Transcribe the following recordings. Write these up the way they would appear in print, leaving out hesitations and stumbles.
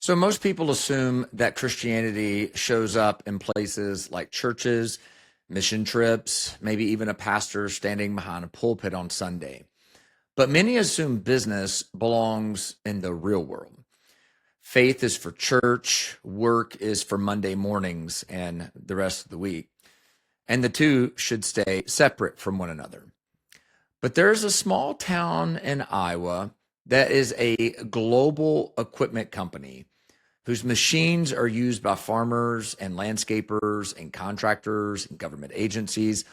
So most people assume that Christianity shows up in places like churches, mission trips, maybe even a pastor standing behind a pulpit on Sunday. But many assume business belongs in the real world. Faith is for church, work is for Monday mornings and the rest of the week. And the two should stay separate from one another. But there's a small town in Iowa that is a global equipment company whose machines are used by farmers and landscapers and contractors and government agencies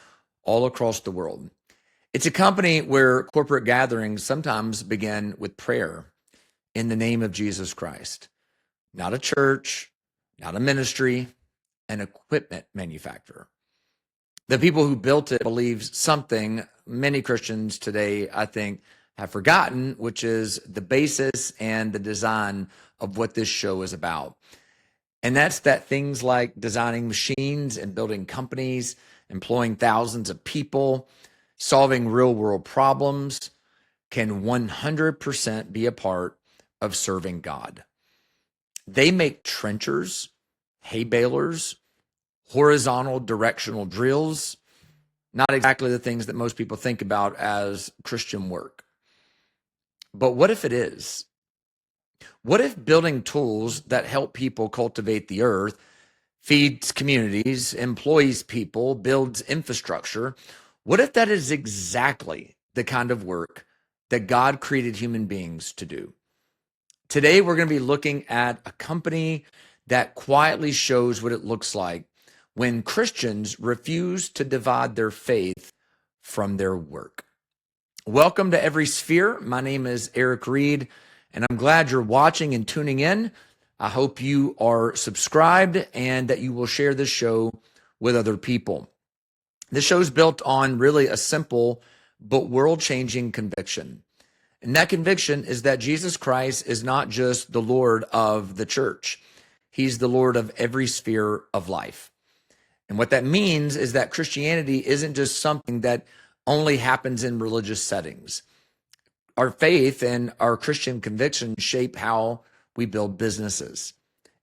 all across the world. It's a company where corporate gatherings sometimes begin with prayer in the name of Jesus Christ. Not a church, not a ministry, an equipment manufacturer. The people who built it believe something many Christians today, I think, have forgotten, which is the basis and the design of what this show is about. And that's that things like designing machines and building companies, employing thousands of people, solving real world problems can 100% be a part of serving God. They make trenchers, hay balers, horizontal directional drills, not exactly the things that most people think about as Christian work. But what if it is? What if building tools that help people cultivate the earth, feeds communities, employs people, builds infrastructure? What if that is exactly the kind of work that God created human beings to do? Today, we're going to be looking at a company that quietly shows what it looks like when Christians refuse to divide their faith from their work. Welcome to Every Sphere. My name is Eric Reed, and I'm glad you're watching and tuning in. I hope you are subscribed and that you will share this show with other people. This show is built on really a simple but world-changing conviction. And that conviction is that Jesus Christ is not just the Lord of the church. He's the Lord of every sphere of life. And what that means is that Christianity isn't just something that only happens in religious settings. Our faith and our Christian convictions shape how we build businesses.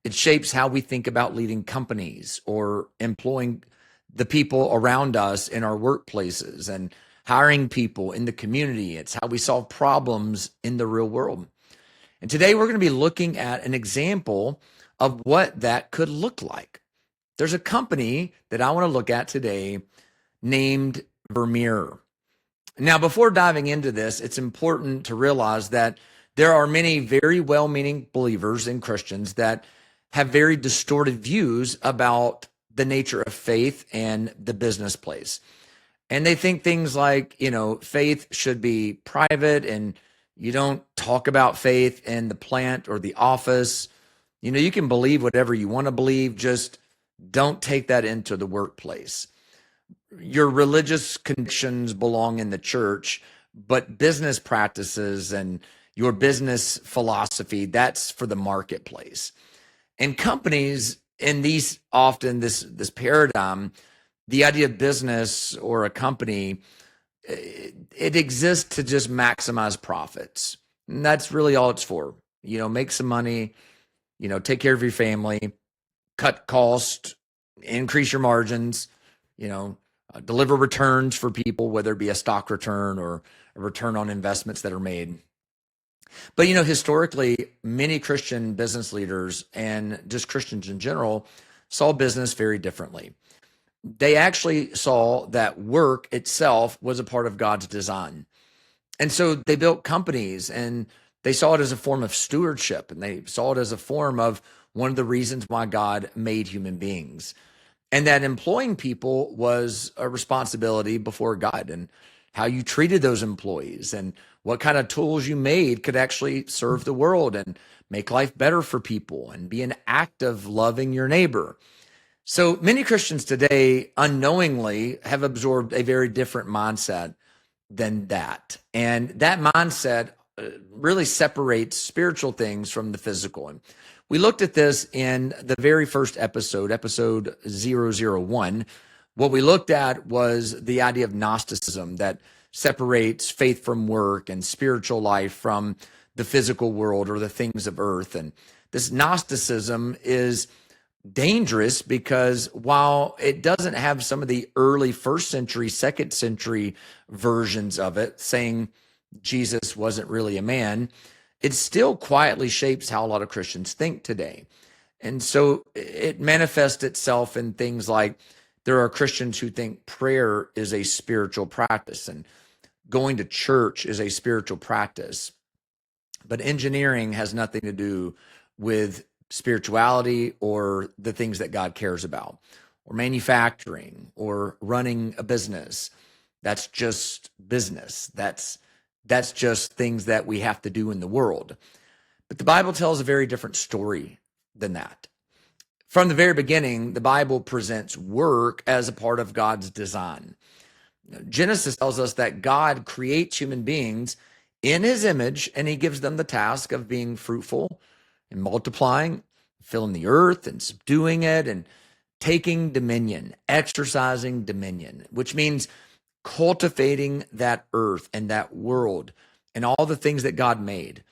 It shapes how we think about leading companies or employing the people around us in our workplaces and hiring people in the community. It's how we solve problems in the real world. And today we're going to be looking at an example of what that could look like. There's a company that I want to look at today named Vermeer. Now, before diving into this, it's important to realize that there are many very well-meaning believers and Christians that have very distorted views about the nature of faith and the business place. And they think things like, faith should be private and you don't talk about faith in the plant or the office. You can believe whatever you want to believe, just don't take that into the workplace. Your religious convictions belong in the church, but business practices and your business philosophy, that's for the marketplace. And companies in this paradigm, the idea of business or a company, it exists to just maximize profits. And that's really all it's for. Make some money, take care of your family, cut costs, increase your margins, deliver returns for people, whether it be a stock return or a return on investments that are made. But, historically, many Christian business leaders and just Christians in general saw business very differently. They actually saw that work itself was a part of God's design. And so they built companies and they saw it as a form of stewardship, and they saw it as a form of one of the reasons why God made human beings. And that employing people was a responsibility before God, and how you treated those employees and what kind of tools you made could actually serve the world and make life better for people and be an act of loving your neighbor. So many Christians today unknowingly have absorbed a very different mindset than that. And that mindset really separates spiritual things from the physical. And we looked at this in the very first episode 001. What we looked at was the idea of Gnosticism that separates faith from work and spiritual life from the physical world or the things of earth. And this Gnosticism is dangerous because while it doesn't have some of the early first century, second century versions of it saying Jesus wasn't really a man, it still quietly shapes how a lot of Christians think today. And so it manifests itself in things like there are Christians who think prayer is a spiritual practice and going to church is a spiritual practice. But engineering has nothing to do with spirituality or the things that God cares about, or manufacturing or running a business. That's just business. That's just things that we have to do in the world. But the Bible tells a very different story than that. From the very beginning, the Bible presents work as a part of God's design. Genesis tells us that God creates human beings in his image, and he gives them the task of being fruitful and multiplying, filling the earth and subduing it and taking dominion, exercising dominion, which means cultivating that earth and that world and all the things that God made,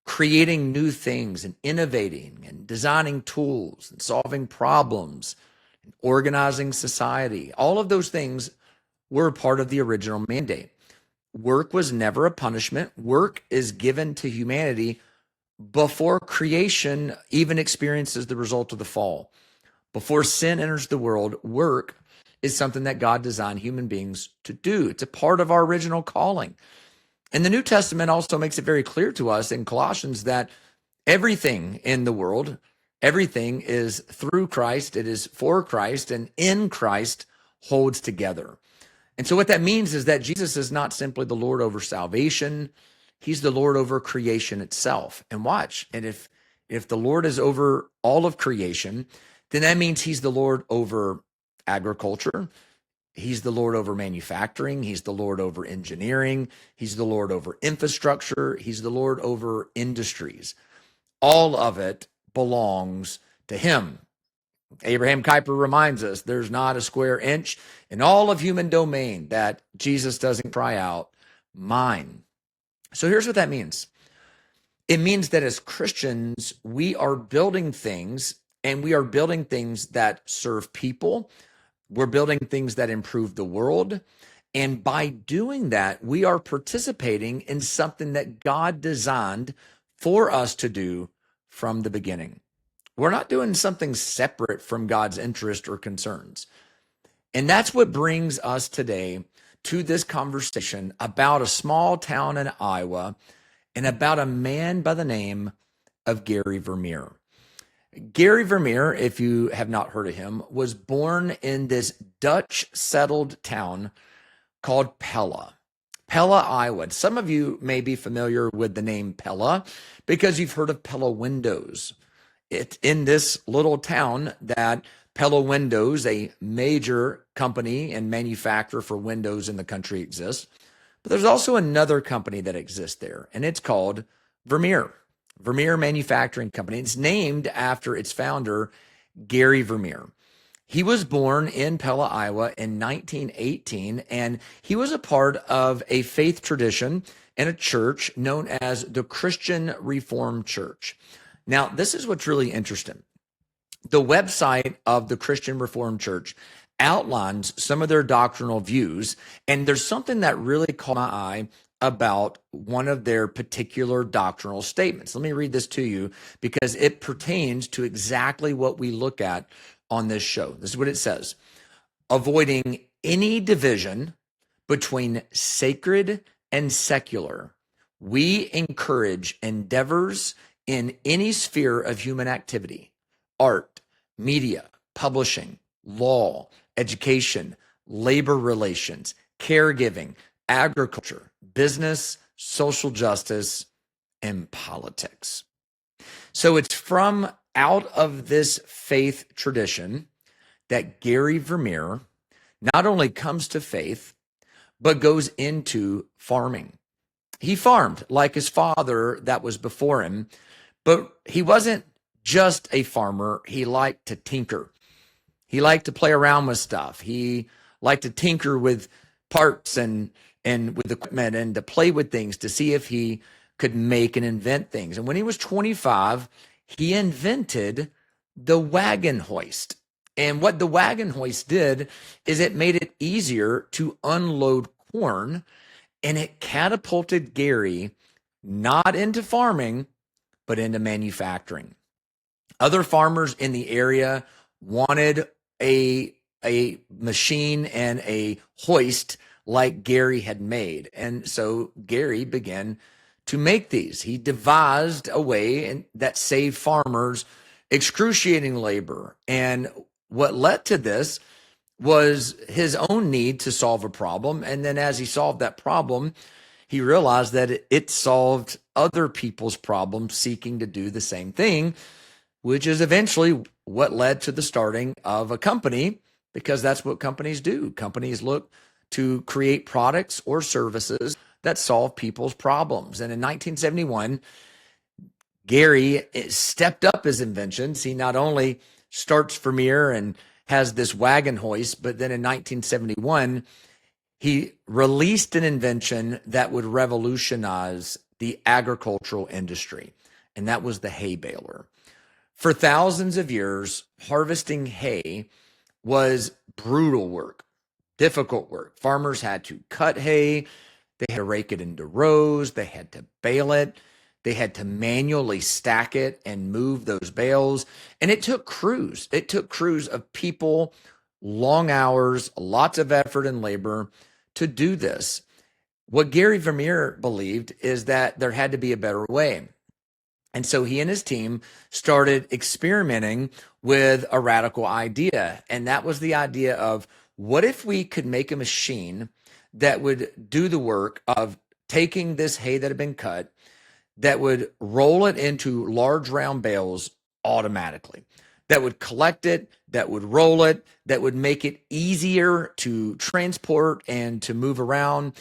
creating new things and innovating and designing tools and solving problems and organizing society. All of those things were part of the original mandate. Work was never a punishment. Work is given to humanity before creation even experiences the result of the fall. Before sin enters the world, work is something that God designed human beings to do. It's a part of our original calling. And the New Testament also makes it very clear to us in Colossians that everything in the world, everything is through Christ, it is for Christ, and in Christ holds together. And so what that means is that Jesus is not simply the Lord over salvation, he's the Lord over creation itself. And watch, and if the Lord is over all of creation, then that means he's the Lord over agriculture, he's the Lord over manufacturing, he's the Lord over engineering, he's the Lord over infrastructure, he's the Lord over industries. All of it belongs to him. Abraham Kuyper reminds us there's not a square inch in all of human domain that Jesus doesn't cry out, mine. So here's what that means. It means that as Christians, we are building things, and we are building things that serve people. We're building things that improve the world. And by doing that, we are participating in something that God designed for us to do from the beginning. We're not doing something separate from God's interest or concerns. And that's what brings us today to this conversation about a small town in Iowa and about a man by the name of Gary Vermeer. Gary Vermeer, if you have not heard of him, was born in this Dutch settled town called Pella, Iowa. Some of you may be familiar with the name Pella because you've heard of Pella windows. It's in this little town that Pella Windows, a major company and manufacturer for windows in the country, exists. But there's also another company that exists there, and it's called Vermeer Manufacturing Company. It's named after its founder, Gary Vermeer. He was born in Pella, Iowa in 1918, and he was a part of a faith tradition in a church known as the Christian Reformed Church. Now, this is what's really interesting. The website of the Christian Reformed Church outlines some of their doctrinal views, and there's something that really caught my eye about one of their particular doctrinal statements. Let me read this to you because it pertains to exactly what we look at on this show. This is what it says: avoiding any division between sacred and secular, we encourage endeavors in any sphere of human activity: art, media, publishing, law, education, labor relations, caregiving, agriculture, business, social justice, and politics. So it's from out of this faith tradition that Gary Vermeer not only comes to faith, but goes into farming. He farmed like his father that was before him, but he wasn't just a farmer. He liked to tinker. He liked to play around with stuff. He liked to tinker with parts and with equipment and to play with things to see if he could make and invent things. And when he was 25, he invented the wagon hoist. And what the wagon hoist did is it made it easier to unload corn, and it catapulted Gary not into farming, but into manufacturing. Other farmers in the area wanted a machine and a hoist like Gary had made. And so Gary began to make these. He devised a way that saved farmers excruciating labor. And what led to this was his own need to solve a problem. And then as he solved that problem, he realized that it solved other people's problems seeking to do the same thing, which is eventually what led to the starting of a company, because that's what companies do. Companies look to create products or services that solve people's problems. And in 1971, Gary stepped up his inventions. He not only starts Vermeer and has this wagon hoist, but then in 1971, he released an invention that would revolutionize the agricultural industry, and that was the hay baler. For thousands of years, harvesting hay was brutal work, difficult work. Farmers had to cut hay, they had to rake it into rows, they had to bale it, they had to manually stack it and move those bales. And it took crews. It took crews of people, long hours, lots of effort and labor to do this. What Gary Vermeer believed is that there had to be a better way. And so he and his team started experimenting with a radical idea. And that was the idea of, what if we could make a machine that would do the work of taking this hay that had been cut, that would roll it into large round bales automatically, that would collect it, that would roll it, that would make it easier to transport and to move around.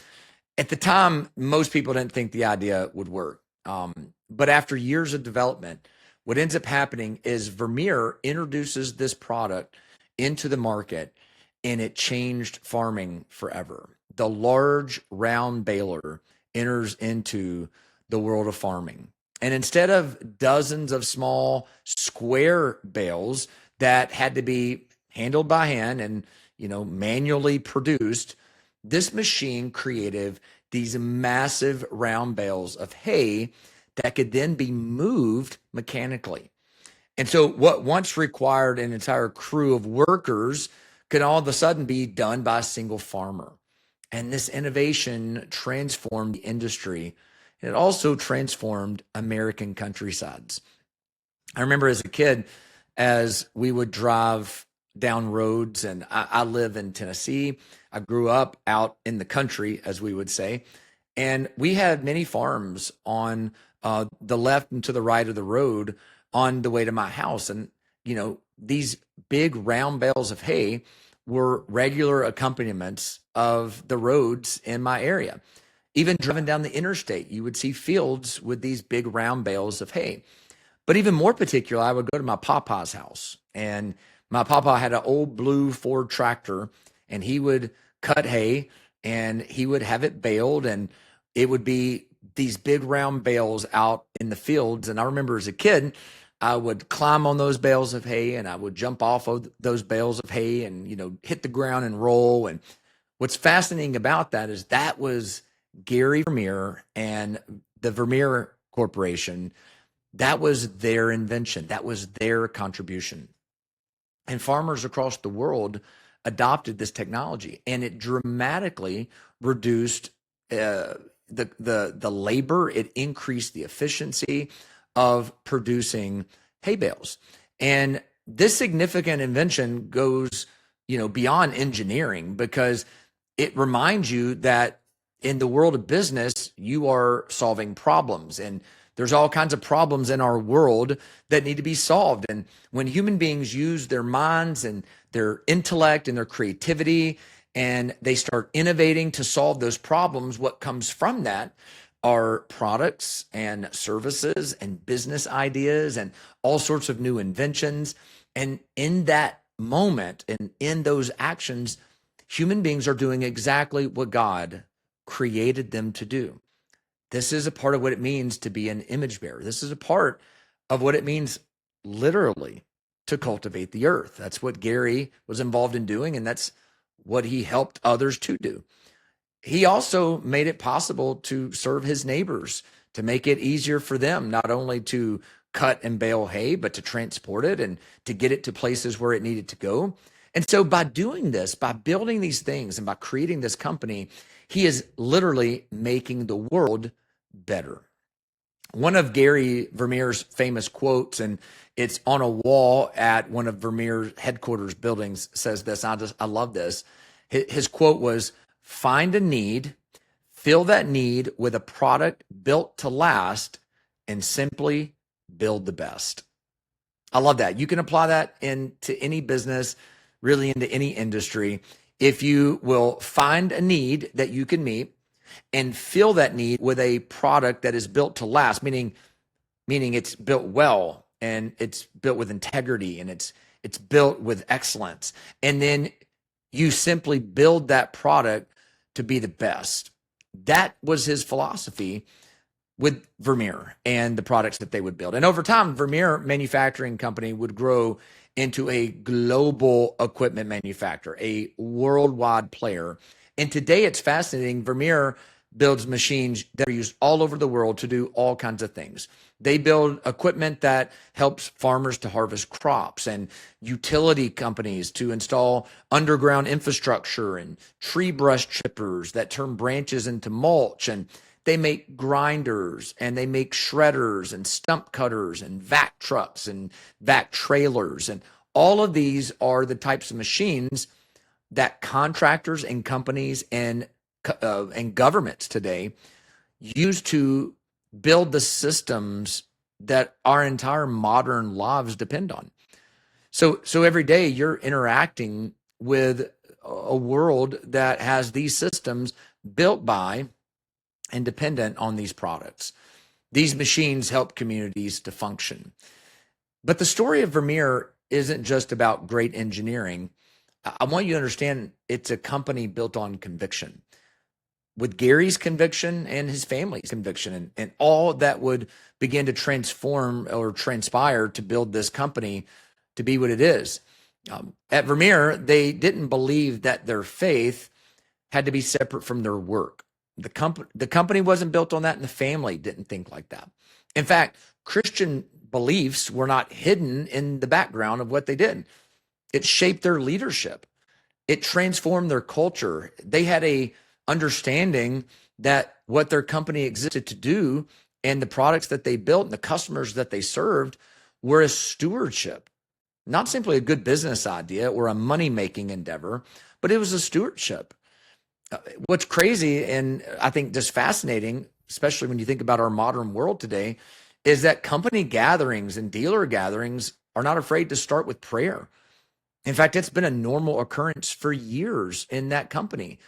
At the time, most people didn't think the idea would work. But after years of development, what ends up happening is Vermeer introduces this product into the market, and it changed farming forever. The large round baler enters into the world of farming. And instead of dozens of small square bales that had to be handled by hand and, manually produced, this machine created these massive round bales of hay that could then be moved mechanically. And so what once required an entire crew of workers could all of a sudden be done by a single farmer. And this innovation transformed the industry. And it also transformed American countrysides. I remember as a kid, as we would drive down roads, and I live in Tennessee. I grew up out in the country, as we would say. And we had many farms on the left and to the right of the road on the way to my house. And, these big round bales of hay were regular accompaniments of the roads in my area. Even driving down the interstate, you would see fields with these big round bales of hay. But even more particular, I would go to my papa's house, and my papa had an old blue Ford tractor, and he would cut hay and he would have it baled, and it would be these big round bales out in the fields. And I remember as a kid, I would climb on those bales of hay, and I would jump off of those bales of hay and, hit the ground and roll. And what's fascinating about that is that was Gary Vermeer and the Vermeer Corporation. That was their invention. That was their contribution. And farmers across the world adopted this technology, and it dramatically reduced the labor. It increased the efficiency of producing hay bales. And this significant invention goes, beyond engineering, because it reminds you that in the world of business, you are solving problems, and there's all kinds of problems in our world that need to be solved. And when human beings use their minds and their intellect and their creativity, and they start innovating to solve those problems, what comes from that are products and services and business ideas and all sorts of new inventions. And in that moment and in those actions, human beings are doing exactly what God created them to do. This is a part of what it means to be an image bearer. This is a part of what it means literally to cultivate the earth. That's what Gary was involved in doing, and that's what he helped others to do. He also made it possible to serve his neighbors, to make it easier for them, not only to cut and bale hay, but to transport it and to get it to places where it needed to go. And so by doing this, by building these things and by creating this company, he is literally making the world better. One of Gary Vermeer's famous quotes, and it's on a wall at one of Vermeer's headquarters buildings, says this. I love this. His quote was, "Find a need, fill that need with a product built to last, and simply build the best." I love that. You can apply that into any business, really into any industry. If you will find a need that you can meet and fill that need with a product that is built to last, meaning it's built well and it's built with integrity and it's built with excellence. And then you simply build that product to be the best. That was his philosophy with Vermeer and the products that they would build. And over time, Vermeer Manufacturing Company would grow into a global equipment manufacturer, a worldwide player. And today it's fascinating. Vermeer builds machines that are used all over the world to do all kinds of things. They build equipment that helps farmers to harvest crops and utility companies to install underground infrastructure and tree brush chippers that turn branches into mulch. And they make grinders and they make shredders and stump cutters and vac trucks and vac trailers. And all of these are the types of machines that contractors and companies and governments today use to build the systems that our entire modern lives depend on. So every day you're interacting with a world that has these systems built by and dependent on these products. These machines help communities to function. But the story of Vermeer isn't just about great engineering. I want you to understand it's a company built on conviction. With Gary's conviction and his family's conviction and all that would begin to transform or transpire to build this company to be what it is. At Vermeer, they didn't believe that their faith had to be separate from their work. The company wasn't built on that, and the family didn't think like that. In fact, Christian beliefs were not hidden in the background of what they did. It shaped their leadership. It transformed their culture. They had a understanding that what their company existed to do and the products that they built and the customers that they served were a stewardship, not simply a good business idea or a money-making endeavor, but it was a stewardship. What's crazy and I think just fascinating, especially when you think about our modern world today, is that company gatherings and dealer gatherings are not afraid to start with prayer. In fact, it's been a normal occurrence for years in that company.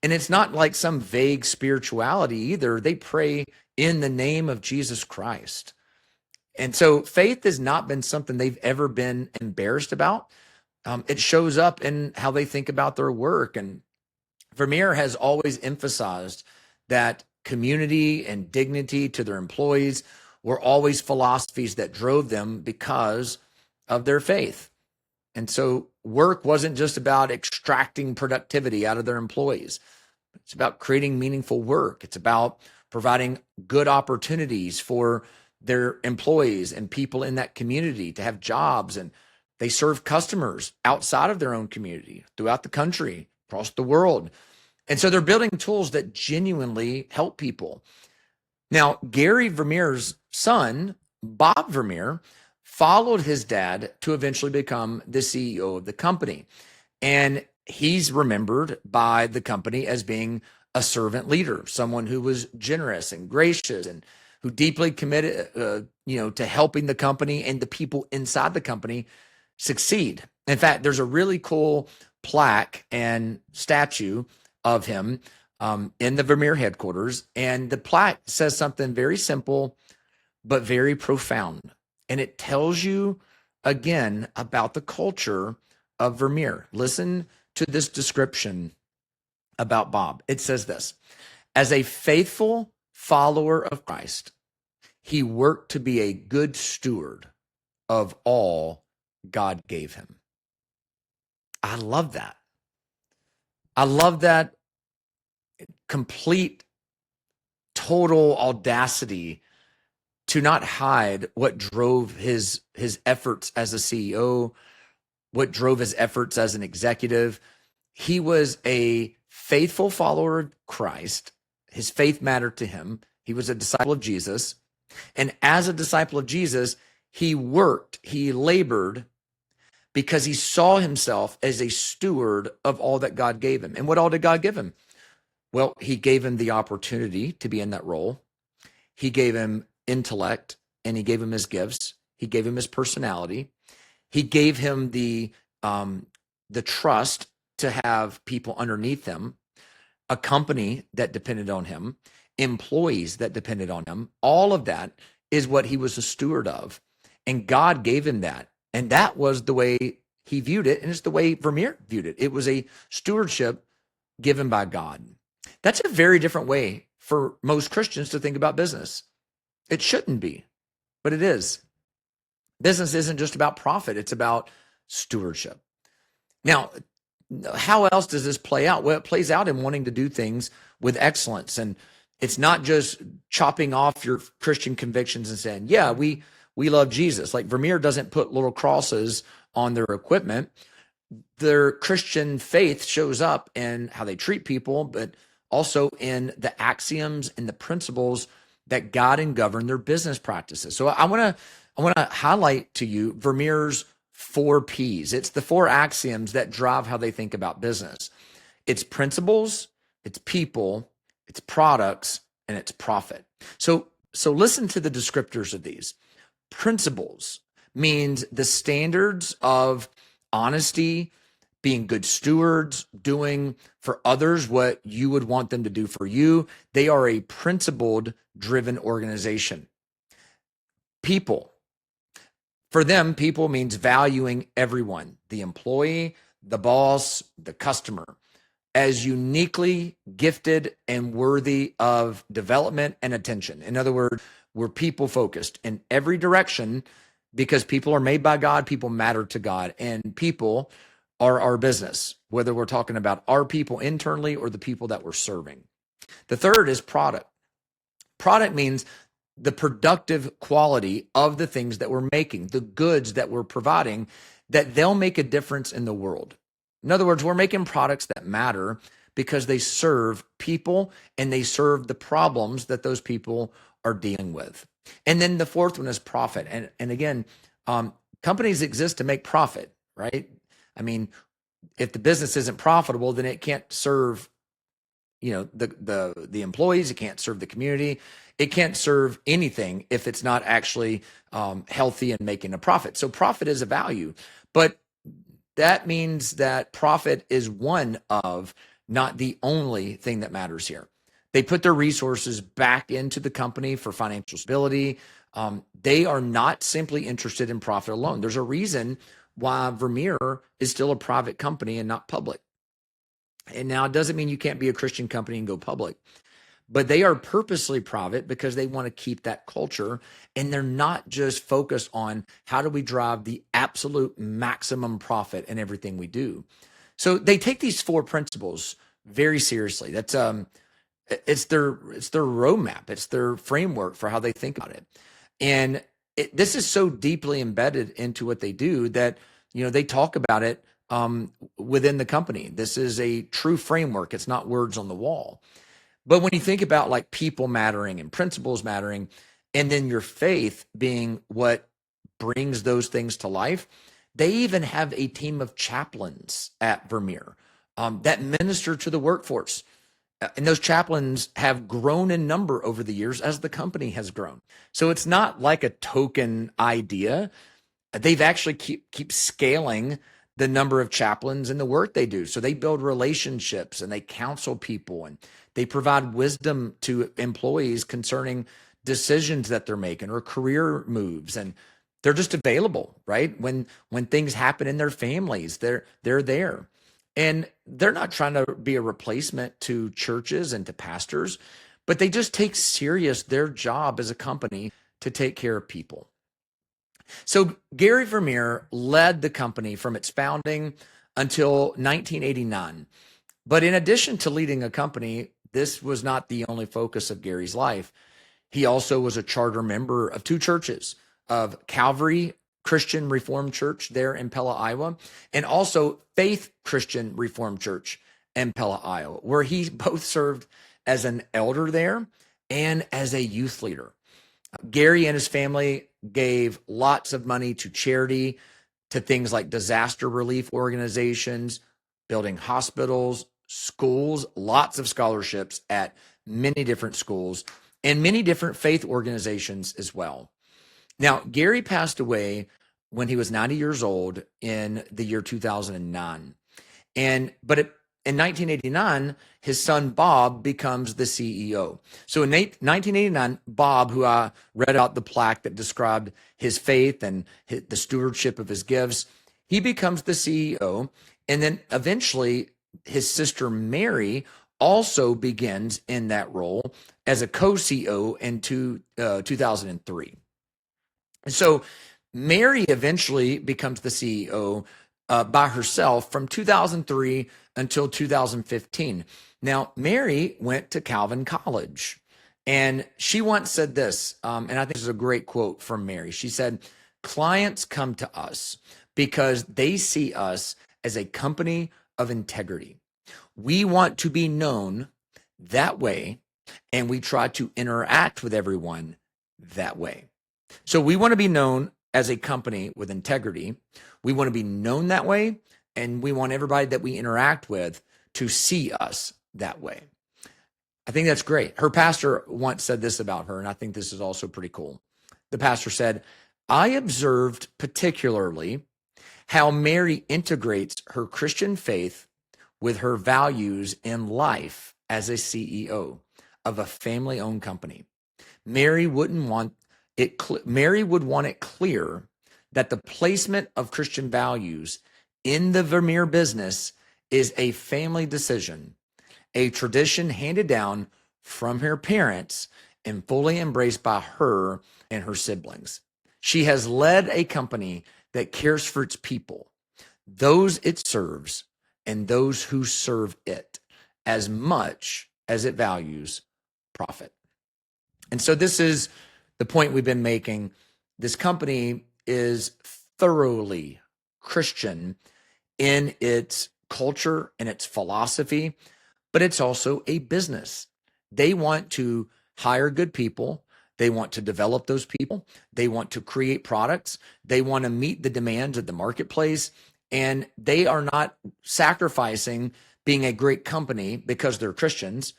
And it's not like some vague spirituality either. They pray in the name of Jesus Christ. And so faith has not been something they've ever been embarrassed about. It shows up in how they think about their work. And Vermeer has always emphasized that community and dignity to their employees were always philosophies that drove them because of their faith. And so work wasn't just about extracting productivity out of their employees. It's about creating meaningful work. It's about providing good opportunities for their employees and people in that community to have jobs. And they serve customers outside of their own community, throughout the country, across the world. And so they're building tools that genuinely help people. Now, Gary Vermeer's son, Bob Vermeer, followed his dad to eventually become the CEO of the company. And he's remembered by the company as being a servant leader, someone who was generous and gracious and who deeply committed, to helping the company and the people inside the company succeed. In fact, there's a really cool plaque and statue of him in the Vermeer headquarters. And the plaque says something very simple, but very profound. And it tells you, again, about the culture of Vermeer. Listen to this description about Bob. It says this: as a faithful follower of Christ, he worked to be a good steward of all God gave him. I love that. I love that complete, total audacity to not hide what drove his efforts as a CEO, what drove his efforts as an executive. He was a faithful follower of Christ. His faith mattered to him. He was a disciple of Jesus. And as a disciple of Jesus, he worked, he labored because he saw himself as a steward of all that God gave him. And what all did God give him? Well, he gave him the opportunity to be in that role. He gave him intellect, and he gave him his gifts. He gave him his personality. He gave him the trust to have people underneath him, a company that depended on him, employees that depended on him. All of that is what he was a steward of. And God gave him that. And that was the way he viewed it. And it's the way Vermeer viewed it. It was a stewardship given by God. That's a very different way for most Christians to think about business. It shouldn't be, but it is. Business isn't just about profit. It's about stewardship. Now, how else does this play out? Well, it plays out in wanting to do things with excellence. And it's not just chopping off your Christian convictions and saying, yeah, we love Jesus. Like Vermeer doesn't put little crosses on their equipment. Their Christian faith shows up in how they treat people, but also in the axioms and the principles that guide and govern their business practices. So I want to highlight to you Vermeer's 4 P's. It's the 4 axioms that drive how they think about business. It's principles, it's people, it's products, and it's profit. So listen to the descriptors of these. Principles means the standards of honesty, being good stewards, doing for others what you would want them to do for you. They are a principled driven organization. People. For them, people means valuing everyone, the employee, the boss, the customer, as uniquely gifted and worthy of development and attention. In other words, we're people focused in every direction because people are made by God, people matter to God, and people are our business, whether we're talking about our people internally or the people that we're serving. The third is product. Product means the productive quality of the things that we're making, the goods that we're providing, that they'll make a difference in the world. In other words, we're making products that matter because they serve people and they serve the problems that those people are dealing with. And then the fourth one is profit. And again, companies exist to make profit, right? I mean, if the business isn't profitable, then it can't serve, the employees. It can't serve the community. It can't serve anything if it's not actually healthy and making a profit. So profit is a value, but that means that profit is one of, not the only thing that matters here. They put their resources back into the company for financial stability. They are not simply interested in profit alone. There's a reason why Vermeer is still a private company and not public. And now it doesn't mean you can't be a Christian company and go public, but they are purposely private because they want to keep that culture, and they're not just focused on how do we drive the absolute maximum profit in everything we do. So they take these 4 principles very seriously. That's it's their roadmap. It's their framework for how they think about it. And this is so deeply embedded into what they do that, they talk about it within the company. This is a true framework. It's not words on the wall. But when you think about like people mattering and principles mattering, and then your faith being what brings those things to life, they even have a team of chaplains at Vermeer that minister to the workforce. And those chaplains have grown in number over the years as the company has grown. So it's not like a token idea. They've actually keep scaling the number of chaplains and the work they do. So they build relationships and they counsel people and they provide wisdom to employees concerning decisions that they're making or career moves. And they're just available, right? When things happen in their families, they're there. And they're not trying to be a replacement to churches and to pastors, but they just take serious their job as a company to take care of people. So Gary Vermeer led the company from its founding until 1989. But in addition to leading a company, this was not the only focus of Gary's life. He also was a charter member of two churches, of Calvary Christian Reformed Church there in Pella, Iowa, and also Faith Christian Reformed Church in Pella, Iowa, where he both served as an elder there and as a youth leader. Gary and his family gave lots of money to charity, to things like disaster relief organizations, building hospitals, schools, lots of scholarships at many different schools, and many different faith organizations as well. Now, Gary passed away when he was 90 years old in the year 2009. In 1989, his son Bob becomes the CEO. So in 1989, Bob, who I read out the plaque that described his faith and the stewardship of his gifts, he becomes the CEO. And then eventually his sister Mary also begins in that role as a co-CEO in 2003. And so Mary eventually becomes the CEO by herself from 2003 until 2015. Now, Mary went to Calvin College, and she once said this, and I think this is a great quote from Mary. She said, "Clients come to us because they see us as a company of integrity. We want to be known that way, and we try to interact with everyone that way." So we want to be known as a company with integrity. We want to be known that way, and we want everybody that we interact with to see us that way. I think that's great. Her pastor once said this about her, and I think this is also pretty cool. The pastor said, "I observed particularly how Mary integrates her Christian faith with her values in life as a CEO of a family-owned company. Mary would want it clear that the placement of Christian values in the Vermeer business is a family decision, a tradition handed down from her parents and fully embraced by her and her siblings. She has led a company that cares for its people, those it serves, and those who serve it, as much as it values profit." And so this is the point we've been making. This company is thoroughly Christian in its culture and its philosophy, but it's also a business. They want to hire good people. They want to develop those people. They want to create products. They want to meet the demands of the marketplace. And they are not sacrificing being a great company because they're Christians.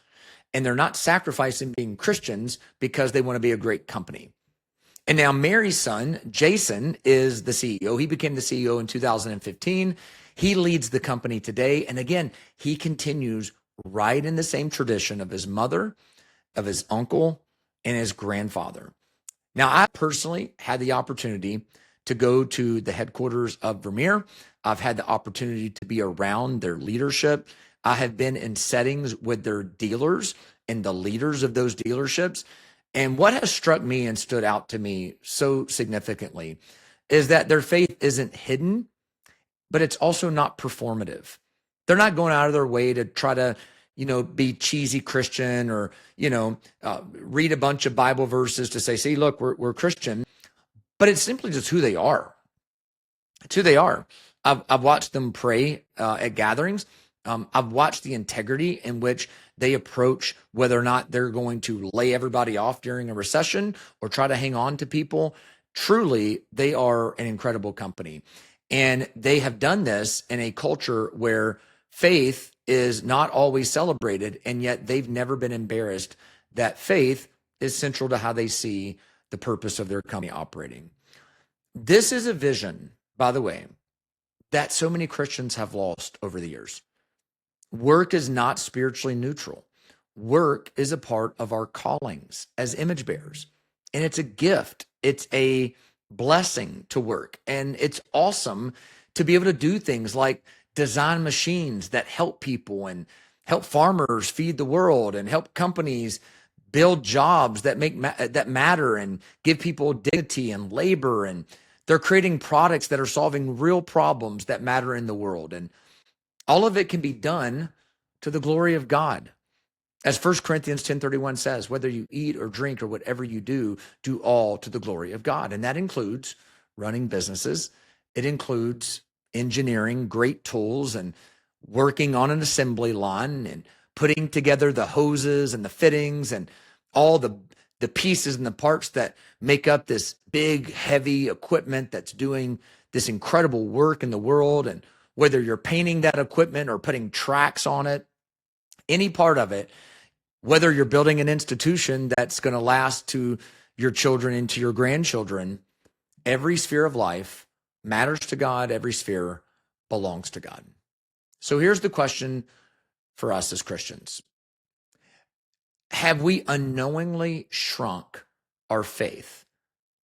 And they're not sacrificing being Christians because they want to be a great company. And now Mary's son, Jason, is the CEO. He became the CEO in 2015. He leads the company today. And again, he continues right in the same tradition of his mother, of his uncle, and his grandfather. Now, I personally had the opportunity to go to the headquarters of Vermeer. I've had the opportunity to be around their leadership. I have been in settings with their dealers and the leaders of those dealerships. And what has struck me and stood out to me so significantly is that their faith isn't hidden, but it's also not performative. They're not going out of their way to try to, be cheesy Christian or, read a bunch of Bible verses to say, "See, look, we're Christian," but it's simply just who they are. It's who they are. I've watched them pray at gatherings. I've watched the integrity in which they approach whether or not they're going to lay everybody off during a recession or try to hang on to people. Truly, they are an incredible company. And they have done this in a culture where faith is not always celebrated, and yet they've never been embarrassed that faith is central to how they see the purpose of their company operating. This is a vision, by the way, that so many Christians have lost over the years. Work is not spiritually neutral. Work is a part of our callings as image bearers, and it's a gift. It's a blessing to work, and it's awesome to be able to do things like design machines that help people and help farmers feed the world and help companies build jobs that that matter and give people dignity and labor. And they're creating products that are solving real problems that matter in the world. And all of it can be done to the glory of God. As 1 Corinthians 10:31 says, whether you eat or drink or whatever you do all to the glory of God. And that includes running businesses. It includes engineering great tools and working on an assembly line and putting together the hoses and the fittings and all the pieces and the parts that make up this big, heavy equipment that's doing this incredible work in the world. And whether you're painting that equipment or putting tracks on it, any part of it, whether you're building an institution that's going to last to your children and to your grandchildren, every sphere of life matters to God. Every sphere belongs to God. So here's the question for us as Christians. Have we unknowingly shrunk our faith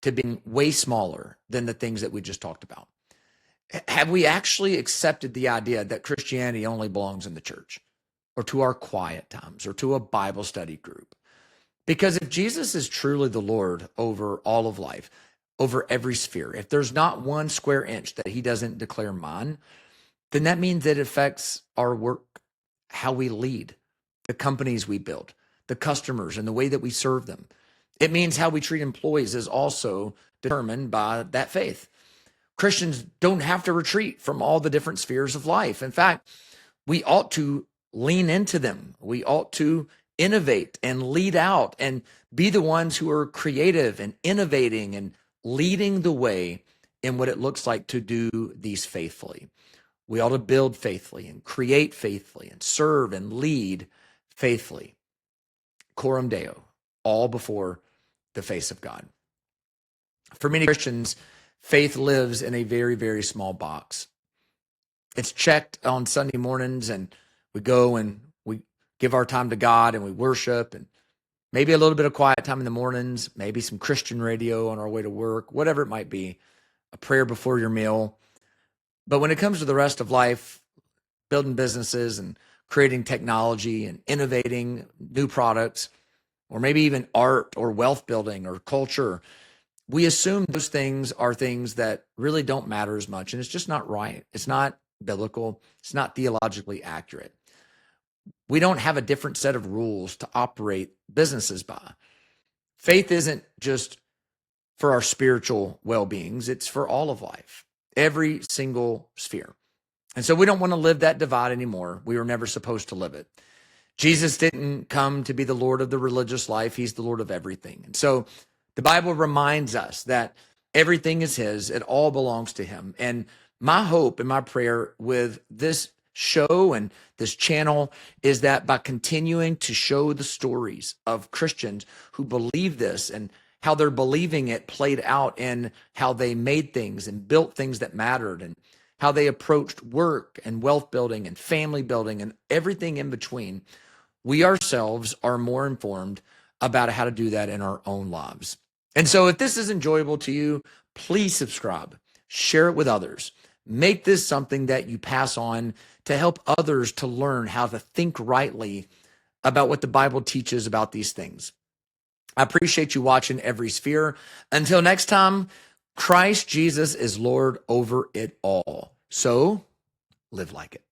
to being way smaller than the things that we just talked about? Have we actually accepted the idea that Christianity only belongs in the church, or to our quiet times, or to a Bible study group? Because if Jesus is truly the Lord over all of life, over every sphere, if there's not one square inch that he doesn't declare mine, then that means it affects our work, how we lead, the companies we build, the customers, and the way that we serve them. It means how we treat employees is also determined by that faith. Christians don't have to retreat from all the different spheres of life. In fact, we ought to lean into them. We ought to innovate and lead out and be the ones who are creative and innovating and leading the way in what it looks like to do these faithfully. We ought to build faithfully and create faithfully and serve and lead faithfully. Coram Deo, all before the face of God. For many Christians, faith lives in a very, very small box. It's checked on Sunday mornings, and we go and we give our time to God and we worship, and maybe a little bit of quiet time in the mornings, maybe some Christian radio on our way to work, whatever it might be, a prayer before your meal. But when it comes to the rest of life, building businesses and creating technology and innovating new products, or maybe even art or wealth building or culture, we assume those things are things that really don't matter as much. And it's just not right. It's not biblical. It's not theologically accurate. We don't have a different set of rules to operate businesses by. Faith isn't just for our spiritual well-beings. It's for all of life, every single sphere. And so we don't want to live that divide anymore. We were never supposed to live it. Jesus didn't come to be the Lord of the religious life. He's the Lord of everything. And so the Bible reminds us that everything is his. It all belongs to him. And my hope and my prayer with this show and this channel is that by continuing to show the stories of Christians who believe this and how they're believing it played out in how they made things and built things that mattered, and how they approached work and wealth building and family building and everything in between, we ourselves are more informed about how to do that in our own lives. And so if this is enjoyable to you, please subscribe, share it with others. Make this something that you pass on to help others to learn how to think rightly about what the Bible teaches about these things. I appreciate you watching Every Sphere. Until next time, Christ Jesus is Lord over it all. So live like it.